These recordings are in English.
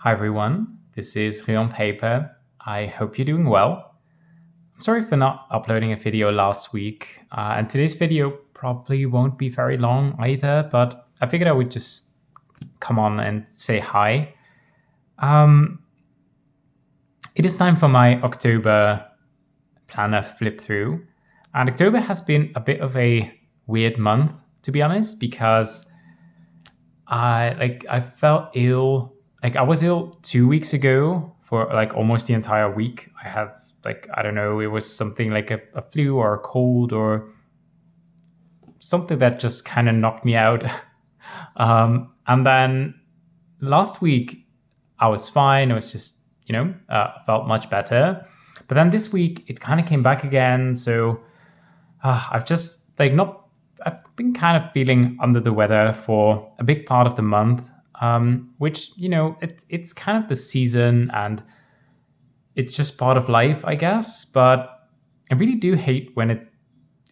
Hi everyone, this is Rion Paper. I hope you're doing well. I'm sorry for not uploading a video last week, and today's video probably won't be very long either, but I figured I would just come on and say hi. It is time for my October planner flip through, and October has been a bit of a weird month, to be honest, because I felt ill. I was ill 2 weeks ago for almost the entire week. I had I don't know, it was something like a flu or a cold or something that just kind of knocked me out. And then last week I was fine. It was just felt much better. But then this week it kind of came back again. So I've just not. I've been kind of feeling under the weather for a big part of the month, which it's kind of the season and it's just part of life, I guess. But I really do hate when it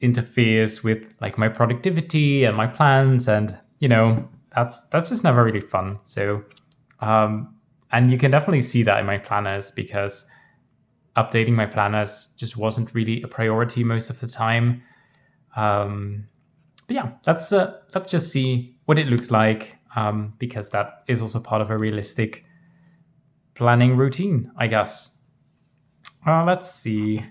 interferes with my productivity and my plans, and that's just never really fun. So, and you can definitely see that in my planners because updating my planners just wasn't really a priority most of the time. But yeah, let's just see what it looks like, because that is also part of a realistic planning routine, I guess. Let's see.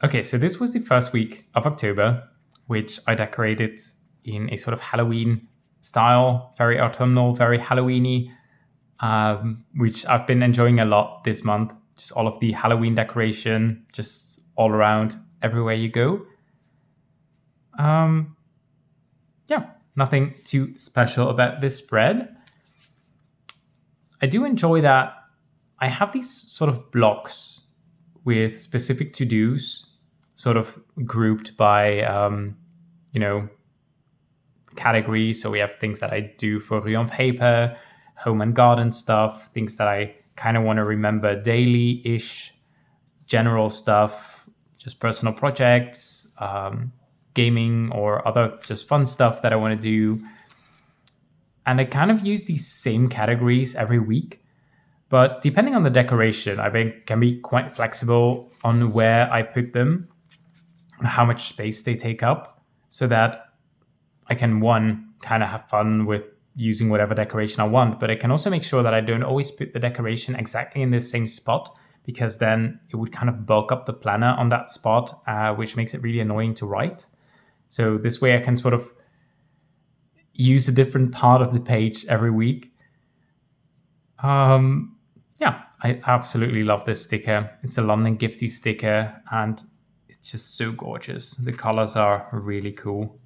Okay, so this was the first week of October, which I decorated in a sort of Halloween style, very autumnal, very Halloweeny, which I've been enjoying a lot this month. Just all of the Halloween decoration, just all around, everywhere you go. Yeah, nothing too special about this spread. I do enjoy that I have these sort of blocks with specific to-dos, sort of grouped by, categories. So we have things that I do for Rion Paper, home and garden stuff, things that I kind of want to remember daily-ish, general stuff, just personal projects, gaming or other just fun stuff that I want to do. And I kind of use these same categories every week. But depending on the decoration, I can be quite flexible on where I put them and how much space they take up, so that I can, one, kind of have fun with using whatever decoration I want, but I can also make sure that I don't always put the decoration exactly in the same spot, because then it would kind of bulk up the planner on that spot, which makes it really annoying to write. So this way I can sort of use a different part of the page every week. Yeah, I absolutely love this sticker. It's a London Gifty sticker and it's just so gorgeous. The colors are really cool.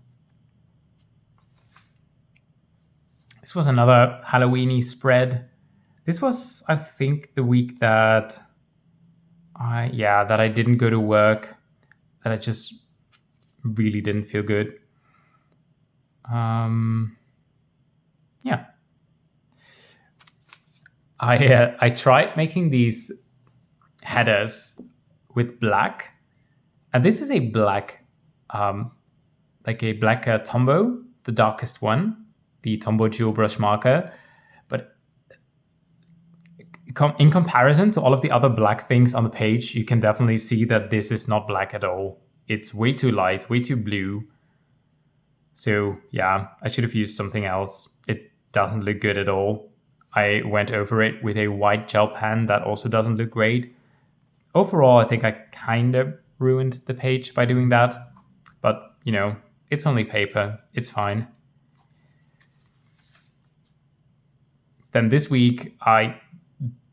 This was another Halloweeny spread. This was, I think, the week that I didn't go to work, that I just really didn't feel good. Yeah. I tried making these headers with black, and this is a black, like a black Tombow, the darkest one, the Tombow Dual Brush Marker. But in comparison to all of the other black things on the page, you can definitely see that this is not black at all. It's way too light, way too blue. So yeah, I should have used something else. It doesn't look good at all. I went over it with a white gel pen that also doesn't look great. Overall, I think I kind of ruined the page by doing that. But, it's only paper. It's fine. Then this week, I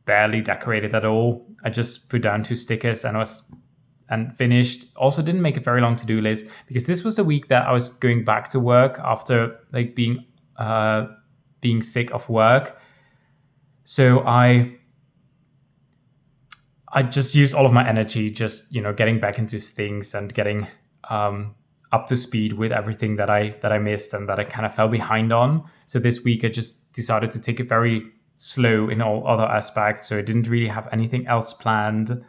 barely decorated at all. I just put down 2 stickers and finished. Also didn't make a very long to-do list, because this was the week that I was going back to work after being sick of work. So I just used all of my energy just getting back into things and getting up to speed with everything that I missed and that I kind of fell behind on. So this week I just decided to take it very slow in all other aspects. So I didn't really have anything else planned.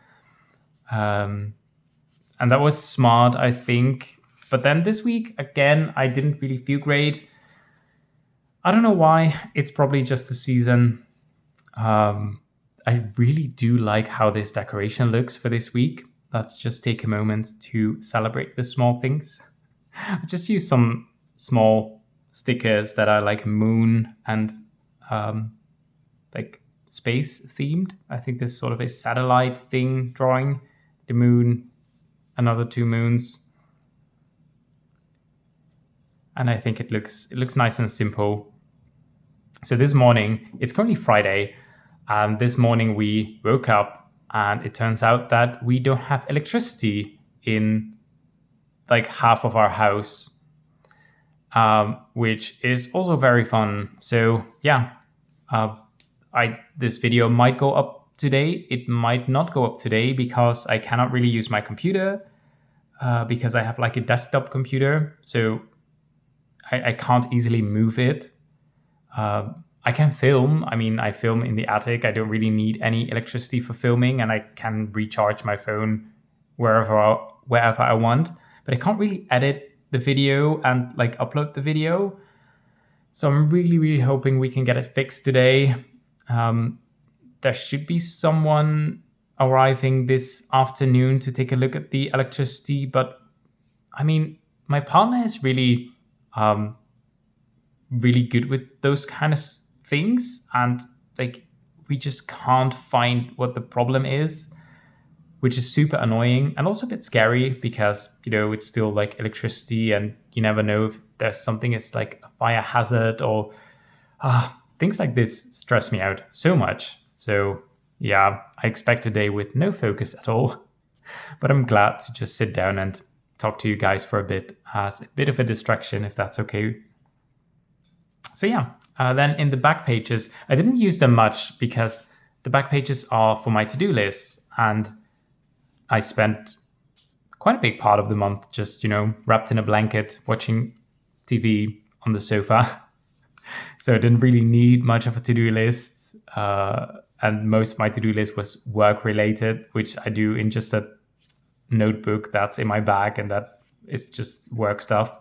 And that was smart, I think. But then this week, again, I didn't really feel great. I don't know why. It's probably just the season. I really do like how this decoration looks for this week. Let's just take a moment to celebrate the small things. I just used some small stickers that are like moon and like space themed. I think this is sort of a satellite thing drawing. The moon, another two moons. And I think it looks nice and simple. So this morning, it's currently Friday, and this morning we woke up and it turns out that we don't have electricity in like half of our house, which is also very fun. So yeah, this video might go up today. It might not go up today because I cannot really use my computer because I have like a desktop computer. So I can't easily move it. I can film. I mean, I film in the attic. I don't really need any electricity for filming, and I can recharge my phone wherever I want. But I can't really edit the video and like upload the video. So I'm really, really hoping we can get it fixed today. There should be someone arriving this afternoon to take a look at the electricity. But I mean, my partner is really really good with those kind of things, and like we just can't find what the problem is, which is super annoying and also a bit scary because, you know, it's still like electricity and you never know if there's something is like a fire hazard or things like this stress me out so much. So yeah, I expect a day with no focus at all, but I'm glad to just sit down and talk to you guys for a bit as a bit of a distraction, if that's okay. So yeah, then in the back pages, I didn't use them much because the back pages are for my to-do lists, and I spent quite a big part of the month just, you know, wrapped in a blanket, watching TV on the sofa. So I didn't really need much of a to-do list. And most of my to-do list was work related, which I do in just a notebook that's in my bag, and that is just work stuff.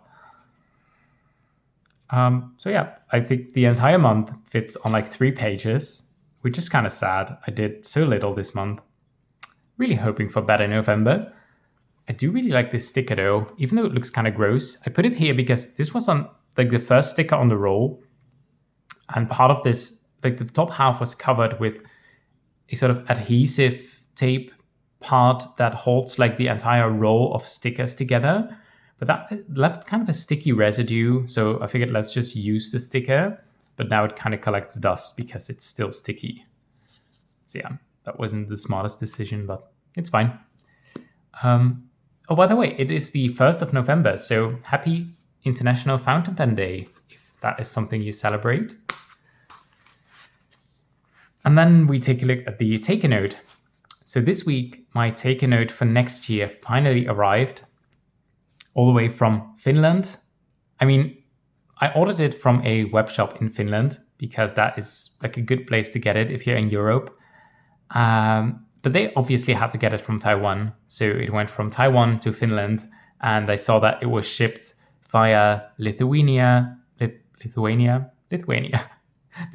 So yeah, I think the entire month fits on like 3 pages, which is kind of sad. I did so little this month. Really hoping for better November. I do really like this sticker though, even though it looks kind of gross. I put it here because this was on like the first sticker on the roll, and part of this, like the top half was covered with a sort of adhesive tape part that holds like the entire roll of stickers together. But that left kind of a sticky residue. So I figured let's just use the sticker, but now it kind of collects dust because it's still sticky. So yeah, that wasn't the smartest decision, but it's fine. Oh, by the way, it is the 1st of November. So happy International Fountain Pen Day, if that is something you celebrate. And then we take a look at the Take-A Note. So this week, my Take-A Note for next year finally arrived, all the way from Finland. I mean, I ordered it from a web shop in Finland because that is like a good place to get it if you're in Europe. But they obviously had to get it from Taiwan. So it went from Taiwan to Finland, and I saw that it was shipped via Lithuania to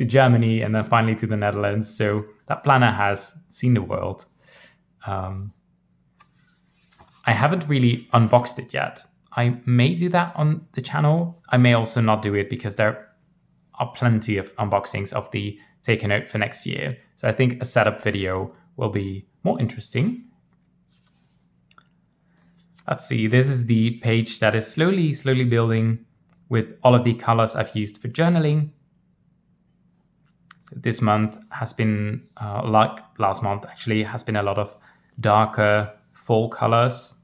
Germany, and then finally to the Netherlands. So that planner has seen the world. I haven't really unboxed it yet. I may do that on the channel. I may also not do it because there are plenty of unboxings of the Take-A Note for next year. So I think a setup video will be more interesting. Let's see, this is the page that is slowly building with all of the colors I've used for journaling. So this month has been, like last month actually, has been a lot of darker fall colors.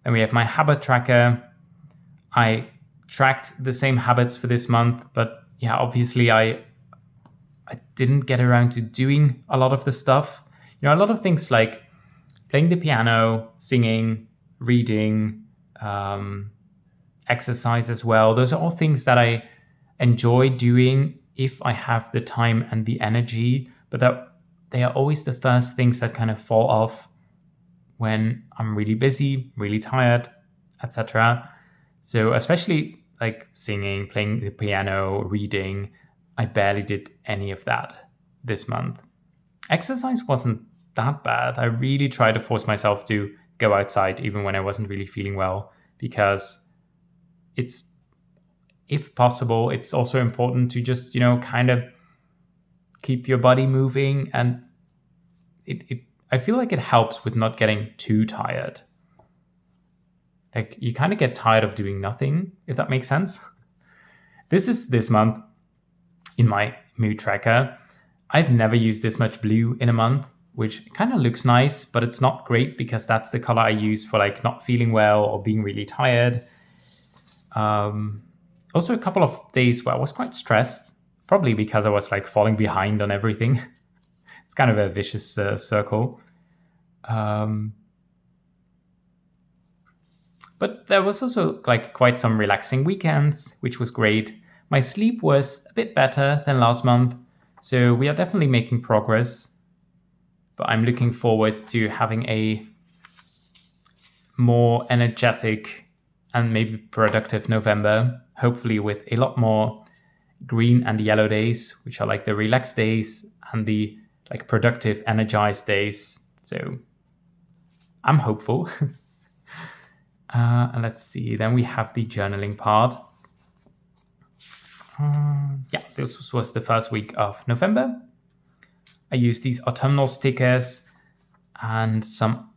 Then we have my habit tracker. I tracked the same habits for this month, but yeah, obviously I didn't get around to doing a lot of the stuff. You know, a lot of things like playing the piano, singing, reading, exercise as well. Those are all things that I enjoy doing if I have the time and the energy, but that they are always the first things that kind of fall off when I'm really busy, really tired, etc. So especially like singing, playing the piano, reading. I barely did any of that this month. Exercise wasn't that bad. I really tried to force myself to go outside even when I wasn't really feeling well, because it's, if possible, it's also important to just, kind of keep your body moving. And I feel like it helps with not getting too tired. Like, you kind of get tired of doing nothing, if that makes sense. This month in my mood tracker. I've never used this much blue in a month, which kind of looks nice, but it's not great because that's the color I use for like not feeling well or being really tired. Also, a couple of days where I was quite stressed, probably because I was like falling behind on everything. It's kind of a vicious circle. But there was also like quite some relaxing weekends, which was great. My sleep was a bit better than last month, so we are definitely making progress. But I'm looking forward to having a more energetic and maybe productive November, hopefully with a lot more green and yellow days, which are like the relaxed days, and the like productive, energized days. So I'm hopeful. And let's see, then we have the journaling part. This was the first week of November. I used these autumnal stickers and some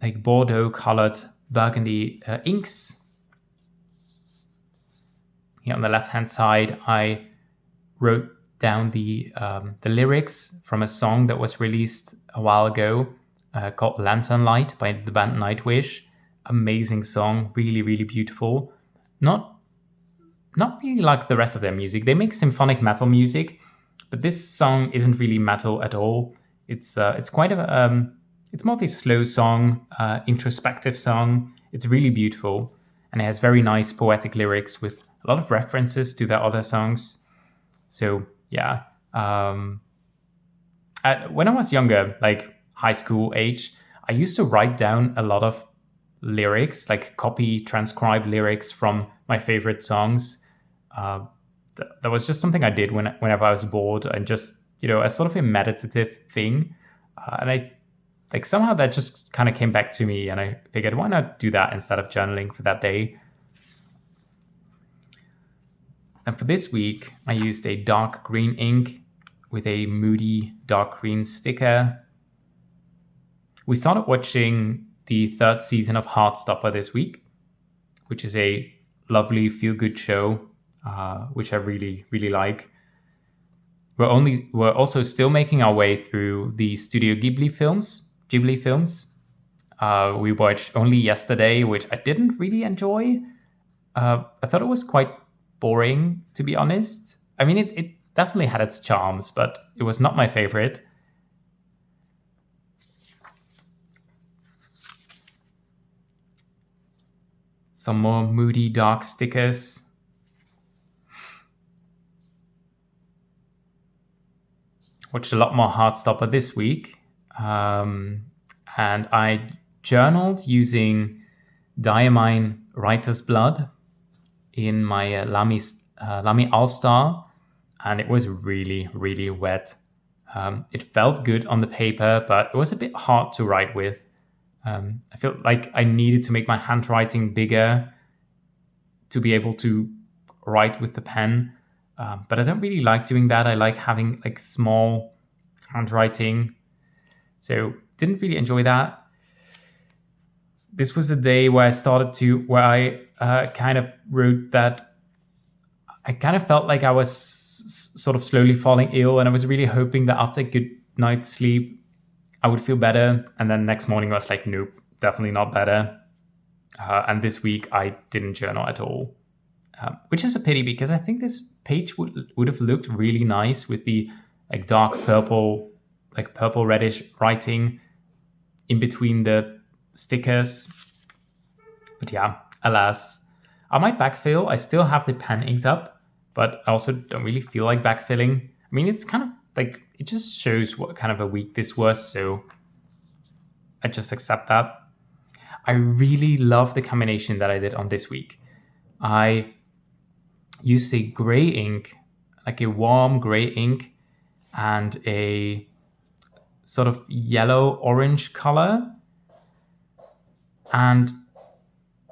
like Bordeaux colored burgundy inks. Here on the left-hand side, I wrote down the lyrics from a song that was released a while ago called Lantern Light by the band Nightwish. Amazing song, really, really beautiful. Not really like the rest of their music. They make symphonic metal music, but this song isn't really metal at all. It's quite it's more of a slow song, introspective song. It's really beautiful, and it has very nice poetic lyrics with a lot of references to their other songs. So yeah, when I was younger, like high school age, I used to write down a lot of lyrics, like copy, transcribe lyrics from my favorite songs. That was just something I did whenever I was bored, and just, as sort of a meditative thing. And I like somehow that just kind of came back to me, and I figured, why not do that instead of journaling for that day? And for this week, I used a dark green ink with a moody dark green sticker. We started watching the third season of Heartstopper this week, which is a lovely feel-good show, which I really, really like. We're also still making our way through the Studio Ghibli films. We watched Only Yesterday, which I didn't really enjoy. I thought it was quite boring, to be honest. I mean, it definitely had its charms, but it was not my favorite. Some more moody, dark stickers. Watched a lot more Heartstopper this week. And I journaled using Diamine Writer's Blood in my Lamy All-Star. And it was really, really wet. It felt good on the paper, but it was a bit hard to write with. I felt like I needed to make my handwriting bigger to be able to write with the pen. But I don't really like doing that. I like having like small handwriting. So didn't really enjoy that. This was the day where I kind of wrote that I kind of felt like I was sort of slowly falling ill, and I was really hoping that after a good night's sleep, I would feel better. And then next morning I was like, nope, definitely not better. And this week I didn't journal at all, which is a pity, because I think this page would have looked really nice with the like dark purple, like purple reddish writing in between the stickers. But yeah, alas, I might backfill. I still have the pen inked up, but I also don't really feel like backfilling. I mean, it's kind of like, it just shows what kind of a week this was, so I just accept that. I really love the combination that I did on this week. I used a gray ink, like a warm gray ink, and a sort of yellow-orange color. And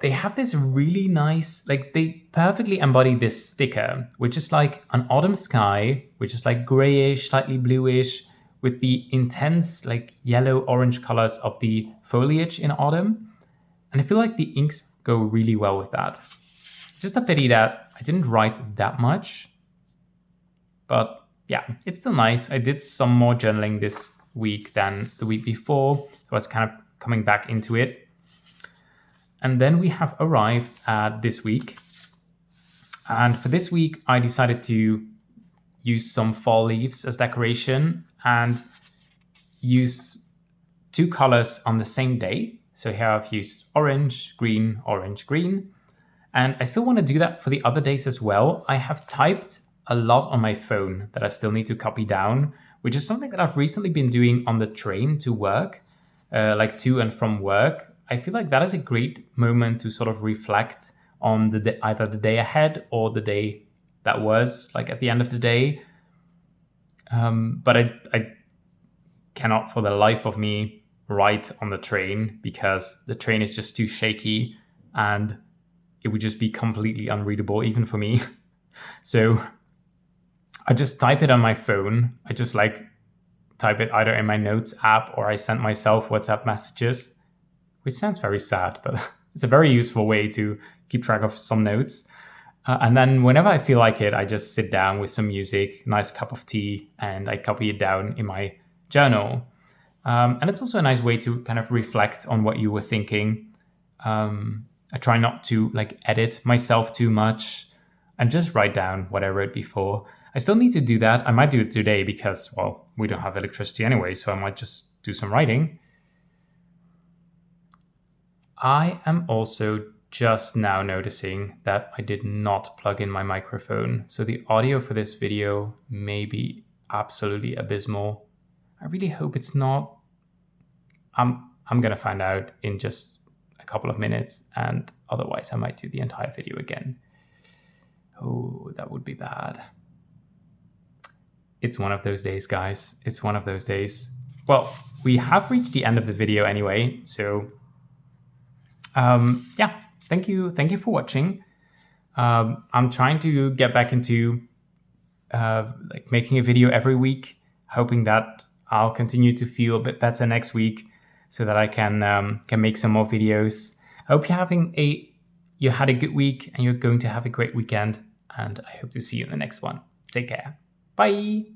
they have this really nice, like they perfectly embody this sticker, which is like an autumn sky, which is like grayish, slightly bluish, with the intense like yellow-orange colors of the foliage in autumn. And I feel like the inks go really well with that. Just a pity that I didn't write that much, but yeah, it's still nice. I did some more journaling this week than the week before, so I was kind of coming back into it. And then we have arrived at this week. And for this week, I decided to use some fall leaves as decoration and use 2 colors on the same day. So here I've used orange, green, orange, green. And I still want to do that for the other days as well. I have typed a lot on my phone that I still need to copy down, which is something that I've recently been doing on the train to work, like to and from work. I feel like that is a great moment to sort of reflect on either the day ahead or the day that was, like at the end of the day. But I cannot for the life of me write on the train because the train is just too shaky and it would just be completely unreadable even for me. So I just type it on my phone. I just like type it either in my notes app or I send myself WhatsApp messages, which sounds very sad, but it's a very useful way to keep track of some notes. And then whenever I feel like it, I just sit down with some music, nice cup of tea, and I copy it down in my journal. And it's also a nice way to kind of reflect on what you were thinking. I try not to like edit myself too much and just write down what I wrote before. I still need to do that. I might do it today because, well, we don't have electricity anyway, so I might just do some writing. I am also just now noticing that I did not plug in my microphone. So the audio for this video may be absolutely abysmal. I really hope it's not. I'm going to find out in just a couple of minutes, and otherwise I might do the entire video again. Oh, that would be bad. It's one of those days, guys. It's one of those days. Well, we have reached the end of the video anyway, so yeah, thank you for watching. I'm trying to get back into like making a video every week, hoping that I'll continue to feel a bit better next week so that I can make some more videos. I hope you had a good week and you're going to have a great weekend, and I hope to see you in the next one. Take care. Bye.